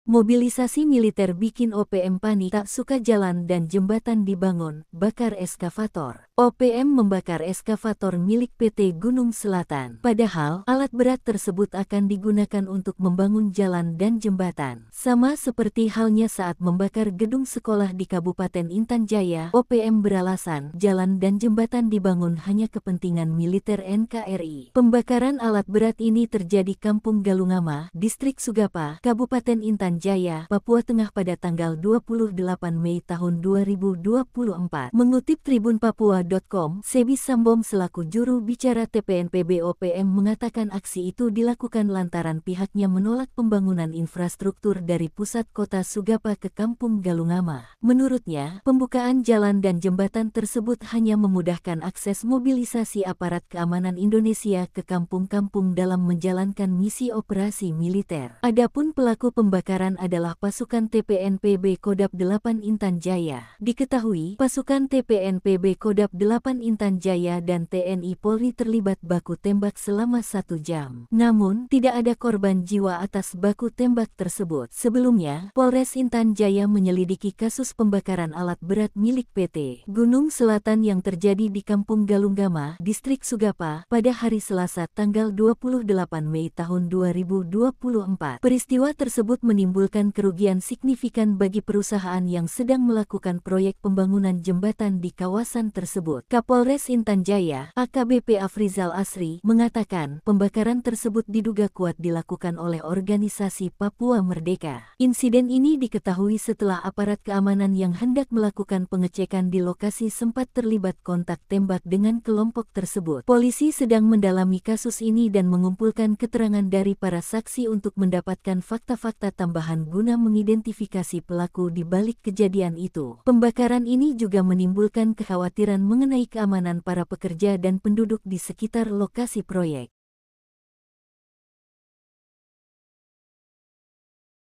Mobilisasi militer bikin OPM panik, tak suka jalan dan jembatan dibangun, bakar eskavator. OPM membakar eskavator milik PT Gunung Selatan. Padahal, alat berat tersebut akan digunakan untuk membangun jalan dan jembatan. Sama seperti halnya saat membakar gedung sekolah di Kabupaten Intan Jaya, OPM beralasan jalan dan jembatan dibangun hanya kepentingan militer NKRI. Pembakaran alat berat ini terjadi Kampung Galungama, Distrik Sugapa, Kabupaten Intan Jaya, Papua Tengah pada tanggal 28 Mei tahun 2024. Mengutip Tribun Papua.com, Sebi Sambom selaku juru bicara TPNPB OPM mengatakan aksi itu dilakukan lantaran pihaknya menolak pembangunan infrastruktur dari pusat kota Sugapa ke Kampung Galungama. Menurutnya, pembukaan jalan dan jembatan tersebut hanya memudahkan akses mobilisasi aparat keamanan Indonesia ke kampung-kampung dalam menjalankan misi operasi militer. Adapun pelaku pembakaran adalah pasukan TPNPB Kodap 8 Intan Jaya. Diketahui, pasukan TPNPB Kodap 8 Intan Jaya dan TNI Polri terlibat baku tembak selama 1 jam. Namun, tidak ada korban jiwa atas baku tembak tersebut. Sebelumnya, Polres Intan Jaya menyelidiki kasus pembakaran alat berat milik PT Gunung Selatan yang terjadi di Kampung Galunggama, Distrik Sugapa, pada hari Selasa tanggal 28 Mei tahun 2024. Peristiwa tersebut menimbulkan kerugian signifikan bagi perusahaan yang sedang melakukan proyek pembangunan jembatan di kawasan tersebut. Kapolres Intan Jaya, AKBP Afrizal Asri, mengatakan pembakaran tersebut diduga kuat dilakukan oleh organisasi Papua Merdeka. Insiden ini diketahui setelah aparat keamanan yang hendak melakukan pengecekan di lokasi sempat terlibat kontak tembak dengan kelompok tersebut. Polisi sedang mendalami kasus ini dan mengumpulkan keterangan dari para saksi untuk mendapatkan fakta-fakta tambahan guna mengidentifikasi pelaku di balik kejadian itu. Pembakaran ini juga menimbulkan kekhawatiran mengenai keamanan para pekerja dan penduduk di sekitar lokasi proyek.